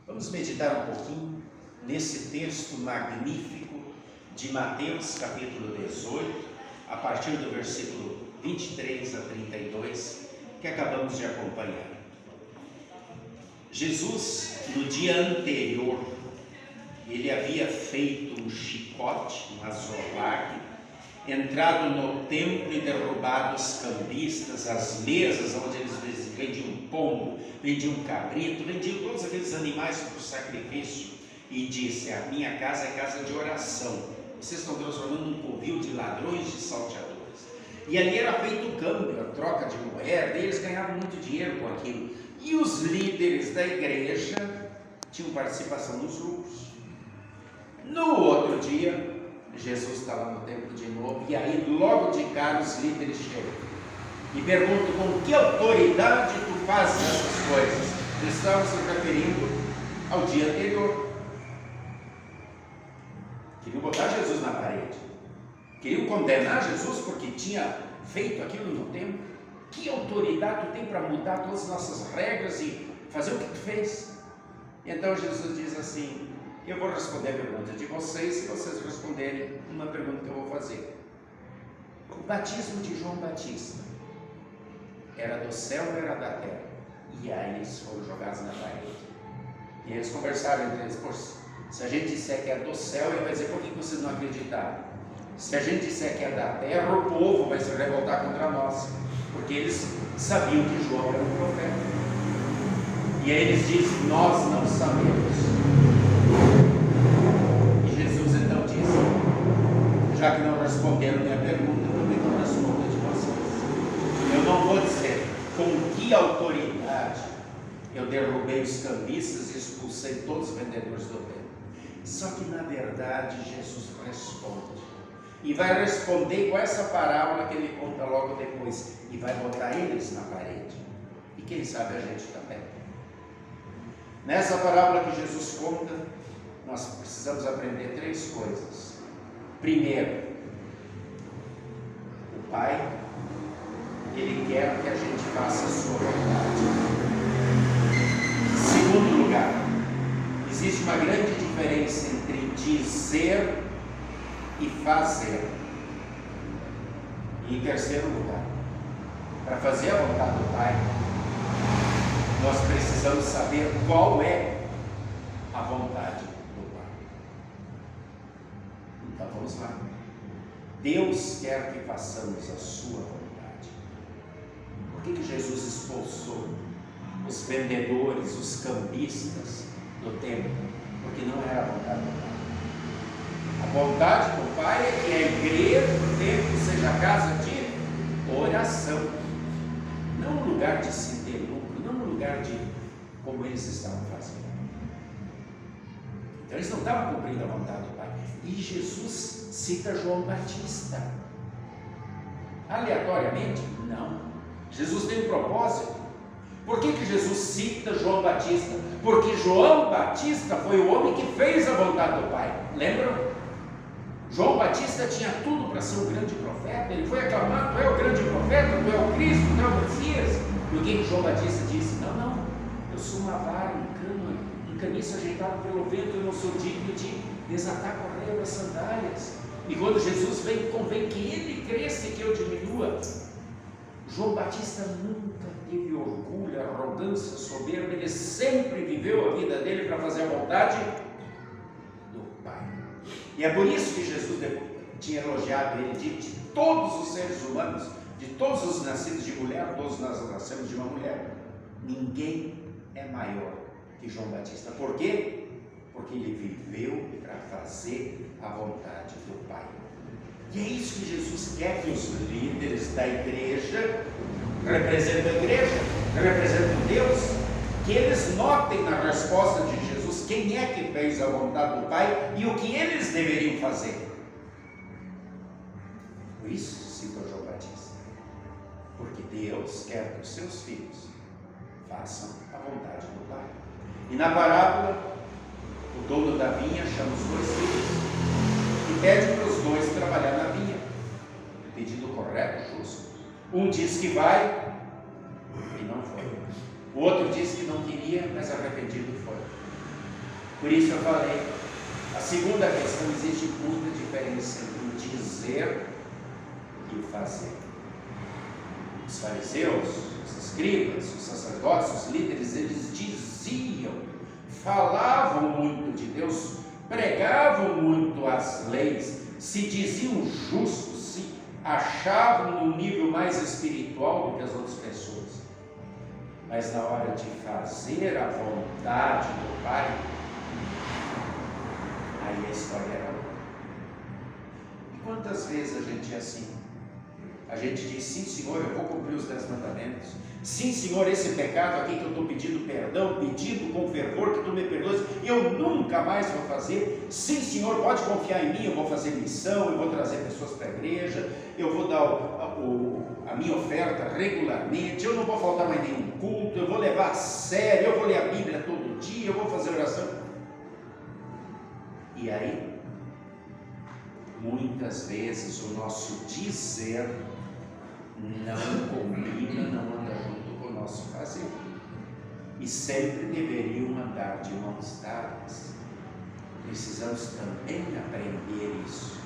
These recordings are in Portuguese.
Vamos meditar um pouquinho nesse texto magnífico de Mateus, capítulo 18, a partir do versículo 23 a 32, que acabamos de acompanhar. Jesus, no dia anterior, ele havia feito um chicote, um azolague, entrado no templo e derrubado os cambistas, as mesas onde eles vendiam pombo, vendiam cabrito, vendiam todos aqueles animais para o sacrifício, e disse: a minha casa é casa de oração, vocês estão transformando num covil de ladrões, de salteadores. E ali era feito o câmbio, a troca de moeda, e eles ganhavam muito dinheiro com aquilo, e os líderes da igreja tinham participação nos lucros. No outro dia, Jesus está lá no templo de novo, e aí logo de cara os líderes chegam e perguntam: com que autoridade tu fazes essas coisas? Eles estavam se referindo ao dia anterior. Queriam botar Jesus na parede, queriam condenar Jesus porque tinha feito aquilo no templo. Que autoridade tu tem para mudar todas as nossas regras e fazer o que tu fez? Então Jesus diz assim: eu vou responder a pergunta de vocês, se vocês responderem uma pergunta que eu vou fazer. O batismo de João Batista era do céu ou era da terra? E aí eles foram jogados na parede. E eles conversaram entre eles: poxa, se a gente disser que é do céu, ele vai dizer: por que vocês não acreditaram? Se a gente disser que é da terra, o povo vai se revoltar contra nós, porque eles sabiam que João era um profeta. E aí eles dizem: nós não sabemos. E Jesus então disse: já que não responderam minha pergunta, eu também não respondo de vocês. Eu não vou dizer com que autoridade eu derrubei os cambistas e expulsei todos os vendedores do templo. Só que na verdade Jesus responde, e vai responder com essa parábola que ele conta logo depois, e vai botar eles na parede, e quem sabe a gente também. Nessa parábola que Jesus conta, nós precisamos aprender três coisas. Primeiro, o Pai, Ele quer que a gente faça a sua vontade. Segundo lugar, existe uma grande diferença entre dizer e fazer. E em terceiro lugar, para fazer a vontade do Pai, nós precisamos saber qual é a vontade do Pai. Então vamos lá. Deus quer que façamos a sua vontade. Por que Jesus expulsou os vendedores, os cambistas do templo? Porque não era a vontade do Pai. A vontade do Pai é que a igreja do templo seja casa de oração, não um lugar de se ter lucro, não um lugar de como eles estavam fazendo. Então eles não estavam cumprindo a vontade do Pai. E Jesus cita João Batista aleatoriamente? Não. Jesus tem um propósito. Por que Jesus cita João Batista? Porque João Batista foi o homem que fez a vontade do Pai. Lembram? João Batista tinha tudo para ser um grande profeta. Ele foi aclamado: tu é o grande profeta, tu é o Cristo, tu é o Messias. E o que João Batista disse? Não, eu sou uma vara, um caniço ajeitado pelo vento, eu não sou digno de desatar a correia das sandálias. E quando Jesus vem, convém que ele cresça e que eu diminua. João Batista nunca teve orgulho, arrogância, soberba. Ele sempre viveu a vida dele para fazer a vontade do Pai. E é por isso que Jesus tinha elogiado ele: de todos os seres humanos, de todos os nascidos de mulher, todos nós nascemos de uma mulher, ninguém é maior que João Batista. Por quê? Porque ele viveu para fazer a vontade do Pai. E é isso que Jesus quer que os líderes da igreja representem a igreja, representem Deus, que eles notem na resposta de Jesus quem é que fez a vontade do Pai e o que eles deveriam fazer. Por isso citou João Batista, porque Deus quer que os seus filhos façam a vontade do Pai. E na parábola, o dono da vinha chama os dois filhos e pede para os dois trabalhar na vinha. Pedido correto, justo. Um diz que vai e não foi. O outro disse que não queria, mas arrependido foi. Por isso eu falei, a segunda questão, existe muita diferença entre o dizer e o fazer. Os fariseus, os escribas, os sacerdotes, os líderes, eles diziam, falavam muito de Deus, pregavam muito as leis, se diziam justos, se achavam no nível mais espiritual do que as outras pessoas. Mas na hora de fazer a vontade do Pai, aí a história era outra. E quantas vezes a gente é assim? A gente diz, sim Senhor, eu vou cumprir os 10 mandamentos. Sim Senhor, esse pecado aqui que eu estou pedindo perdão, pedindo com fervor que Tu me perdoes, eu nunca mais vou fazer. Sim Senhor, pode confiar em mim, eu vou fazer missão, eu vou trazer pessoas para a igreja, eu vou dar a minha oferta regularmente, eu não vou faltar mais nenhum culto, eu vou levar a sério, eu vou ler a Bíblia todo dia, eu vou fazer oração. E aí, muitas vezes o nosso dizer não combina, não anda junto com o nosso fazer. E sempre deveriam andar de mãos dadas. Precisamos também aprender isso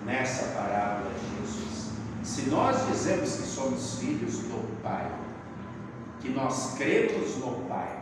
nessa parábola de Jesus. Se nós dizemos que somos filhos do Pai, que nós cremos no Pai,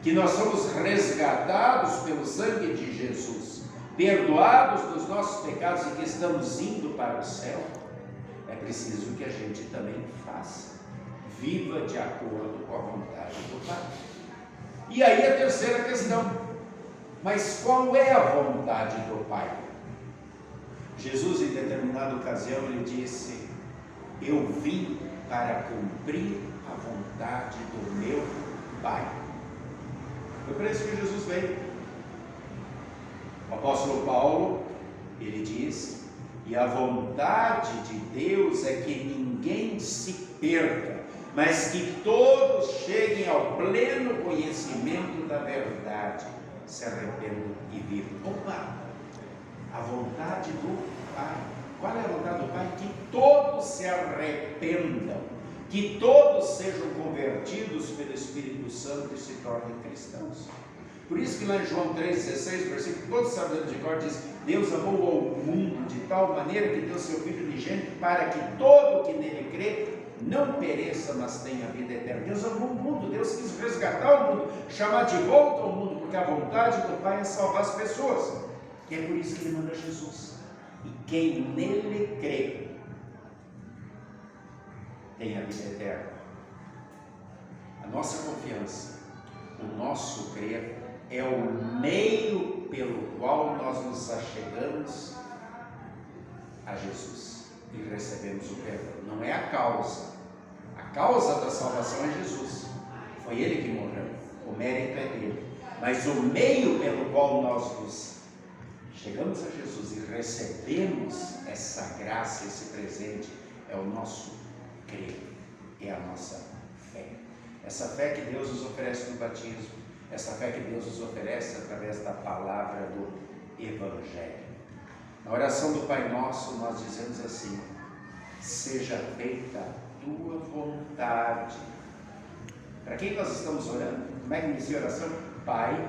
que nós somos resgatados pelo sangue de Jesus, perdoados dos nossos pecados e que estamos indo para o céu, é preciso que a gente também faça, viva de acordo com a vontade do Pai. E aí a terceira questão, mas qual é a vontade do Pai? Jesus, em determinada ocasião, ele disse, eu vim para cumprir a vontade do meu Pai. Foi por isso que Jesus veio. O apóstolo Paulo, ele diz, e a vontade de Deus é que ninguém se perca, mas que todos cheguem ao pleno conhecimento da verdade, se arrependam e vivam. Opa! A vontade do Pai. Qual é a vontade do Pai? Que todos se arrependam, que todos sejam convertidos pelo Espírito Santo e se tornem cristãos. Por isso que lá em João 3,16, versículo todo sabedor de cor, diz, Deus amou ao mundo de tal maneira que deu seu Filho unigênito para que todo que nele crê não pereça, mas tenha vida eterna. Deus amou o mundo, Deus quis resgatar o mundo, chamar de volta ao mundo, porque a vontade do Pai é salvar as pessoas. E é por isso que Ele manda Jesus. E quem nele crê, tem a vida eterna. A nossa confiança, o nosso crer, é o meio pelo qual nós nos achegamos a Jesus e recebemos o perdão. Não é a causa. A causa da salvação é Jesus. Foi Ele que morreu. O mérito é dele. Mas o meio pelo qual nós nos chegamos a Jesus e recebemos essa graça, esse presente, é o nosso crer, é a nossa fé. Essa fé que Deus nos oferece no batismo, essa fé que Deus nos oferece através da palavra do Evangelho. Na oração do Pai Nosso, nós dizemos assim, seja feita a tua vontade. Para quem nós estamos orando? Como é que inicia a oração? Pai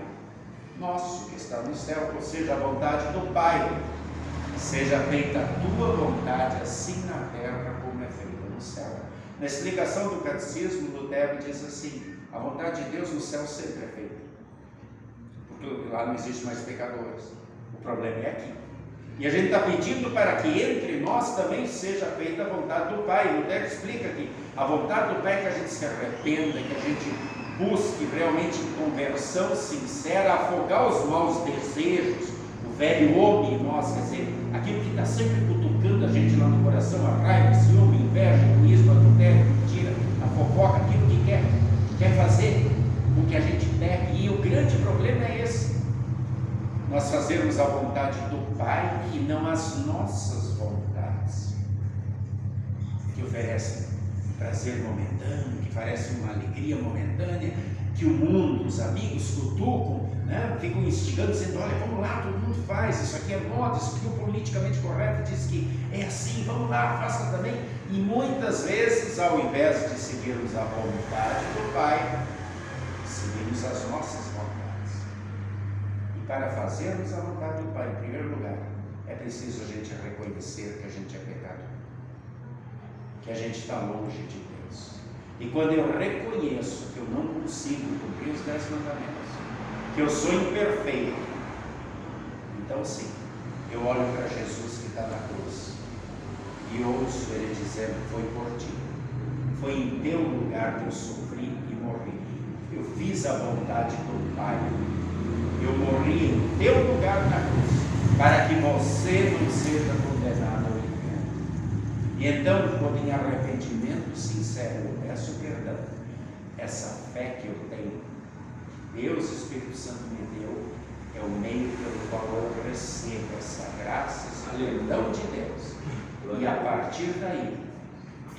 Nosso que está no céu, ou seja, a vontade do Pai. Seja feita a tua vontade, assim na terra como é feita no céu. Na explicação do Catecismo, Lutero diz assim, a vontade de Deus no céu sempre é feita, porque lá não existe mais pecadores. O problema é aqui. E a gente está pedindo para que entre nós também seja feita a vontade do Pai. Lutero explica que a vontade do Pai é que a gente se arrependa, que a gente busque realmente conversão sincera, afogar os maus desejos, o velho homem em nós, quer dizer, aquilo que está sempre cutucando a gente lá no coração, a raiva, ciúme, inveja, egoísmo, adultério, mentira, a fofoca, aquilo que quer fazer com que a gente pegue. E o grande problema é esse, nós fazermos a vontade do Pai e não as nossas vontades, que oferecem prazer momentâneo, que parece uma alegria momentânea, que o mundo, os amigos cutucam, né? Ficam instigando, dizendo, olha, vamos lá, todo mundo faz, isso aqui é moda, isso aqui é o politicamente correto, diz que é assim, vamos lá, faça também. E muitas vezes, ao invés de seguirmos a vontade do Pai, seguimos as nossas vontades. E para fazermos a vontade do Pai, em primeiro lugar, é preciso a gente reconhecer que a gente é pecador, que a gente está longe de Deus. E quando eu reconheço que eu não consigo cumprir os 10 mandamentos, que eu sou imperfeito, então sim, eu olho para Jesus que está na cruz e ouço Ele dizendo: foi por ti, foi em teu lugar que eu sofri e morri, eu fiz a vontade do Pai, eu morri em teu lugar na cruz, para que você não seja condenado ao inferno. E então, quando em arrependimento sincero eu peço perdão, essa fé que eu tenho, Deus, Espírito Santo me deu, é o meio pelo qual eu recebo essa graça, esse perdão de Deus. E a partir daí,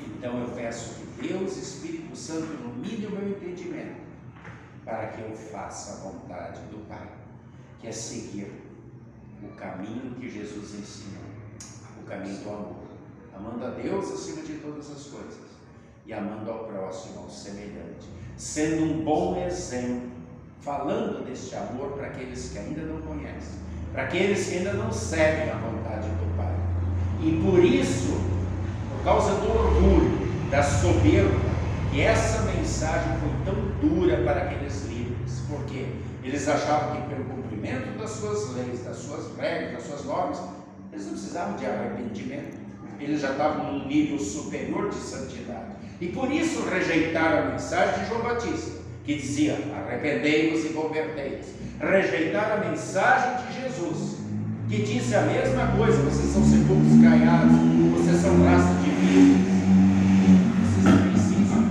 então eu peço que Deus, Espírito Santo, ilumine o meu entendimento, para que eu faça a vontade do Pai, que é seguir o caminho que Jesus ensinou, o caminho do amor, amando a Deus acima de todas as coisas, e amando ao próximo, ao semelhante, sendo um bom exemplo, falando deste amor para aqueles que ainda não conhecem, para aqueles que ainda não seguem a vontade do Pai. E por isso, por causa do orgulho, da soberba, que essa mensagem foi tão dura para aqueles líderes, porque eles achavam que pelo cumprimento das suas leis, das suas regras, das suas normas, eles não precisavam de arrependimento, eles já estavam num nível superior de santidade, e por isso rejeitaram a mensagem de João Batista, que dizia: arrependei-vos e convertei-vos. Rejeitaram a mensagem de Jesus, que disse a mesma coisa: vocês são sepulcros caiados, vocês são raça de víboras, vocês precisam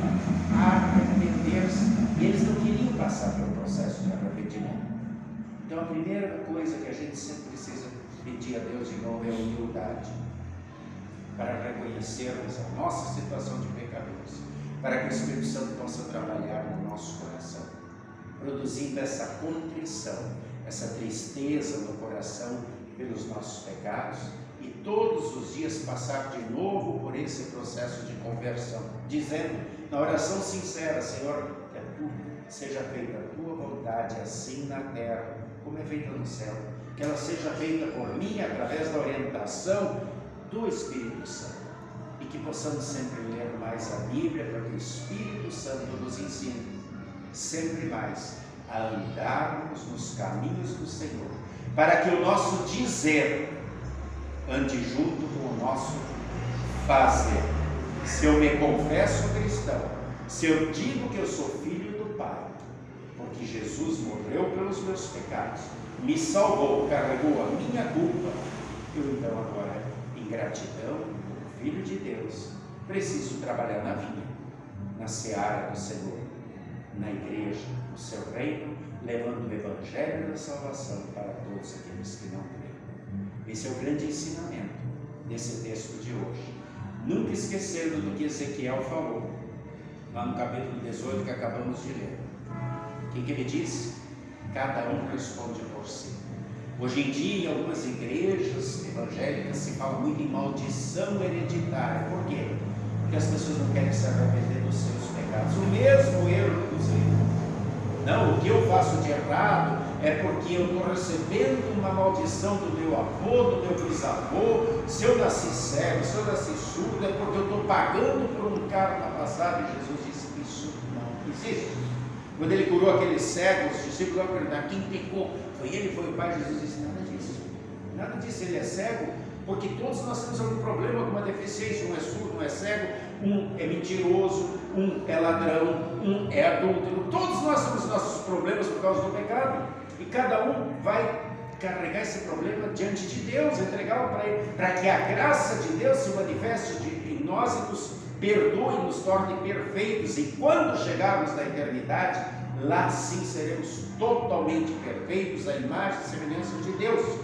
arrepender-se. E eles não queriam passar pelo processo de arrependimento. Então a primeira coisa que a gente sempre precisa pedir a Deus de novo é a humildade, para reconhecermos a nossa situação de pecadores, para que o Espírito Santo possa trabalhar no nosso coração, produzindo essa contrição, essa tristeza no coração pelos nossos pecados, e todos os dias passar de novo por esse processo de conversão, dizendo na oração sincera: Senhor, seja feita a tua vontade, assim na terra como é feita no céu, que ela seja feita por mim através da orientação do Espírito Santo, e que possamos sempre ler mais a Bíblia, para que o Espírito Santo nos ensine sempre mais a andarmos nos caminhos do Senhor, para que o nosso dizer ande junto com o nosso fazer. Se eu me confesso cristão, se eu digo que eu sou filho do Pai, porque Jesus morreu pelos meus pecados, me salvou, carregou a minha culpa, eu então agora, em gratidão, como filho de Deus, preciso trabalhar na vinha, na seara do Senhor, na igreja, no seu reino, levando o evangelho da salvação para todos aqueles que não creem. Esse é o grande ensinamento desse texto de hoje. Nunca esquecendo do que Ezequiel falou, lá no capítulo 18 que acabamos de ler. O que ele disse? Cada um responde por si. Hoje em dia, em algumas igrejas evangélicas, se fala muito em maldição hereditária. Por quê? Porque as pessoas não querem se arrepender dos seus pecados. O mesmo erro dos livros. Não, o que eu faço de errado é porque eu estou recebendo uma maldição do meu avô, do meu bisavô. Se eu nasci cego, se eu nasci surdo, é porque eu estou pagando por um karma passado. E Jesus disse que isso não existe. Quando ele curou aqueles cegos, os discípulos vão perguntar: quem pecou? Foi ele, foi o Pai? Jesus disse: nada disso. Nada disso, ele é cego, porque todos nós temos algum problema, alguma deficiência. Um é surdo, um é cego, um é mentiroso, um é ladrão, um é adúltero. Todos nós temos nossos problemas por causa do pecado, e cada um vai carregar esse problema diante de Deus, entregá-lo para Ele, para que a graça de Deus se manifeste em nós e nos perdoe e nos torne perfeitos. E quando chegarmos na eternidade, lá sim seremos totalmente perfeitos, à imagem e semelhança de Deus.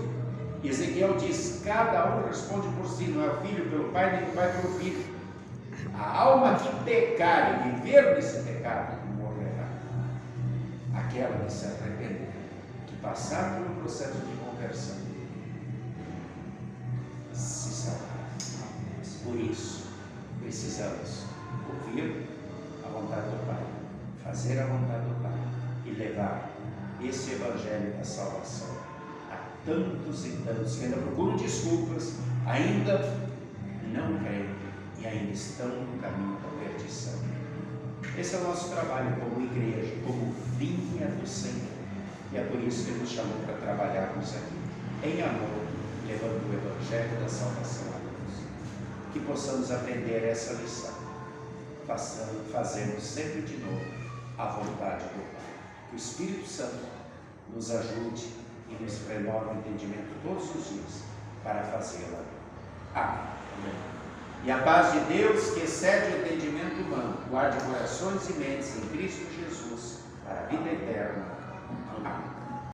E Ezequiel diz: cada um responde por si, não é o filho pelo pai, nem o pai pelo filho. A alma que pecar e viver nesse pecado morrerá. Aquela que se arrepender, que passar pelo processo de conversão, se salvará. Por isso, precisamos ouvir a vontade do Pai, fazer a vontade do Pai e levar esse evangelho da salvação. Há tantos e tantos que ainda procuram desculpas, ainda não creem e ainda estão no caminho da perdição. Esse é o nosso trabalho como igreja, como vinha do Senhor. E é por isso que Ele nos chamou para trabalharmos aqui, em amor, levando o evangelho da salvação a Deus. Que possamos aprender essa lição, fazendo sempre de novo a vontade do Pai. Que o Espírito Santo nos ajude e nos renove o entendimento todos os dias para fazê-la. Amém. E a paz de Deus, que excede o entendimento humano, guarde corações e mentes em Cristo Jesus para a vida eterna. Amém.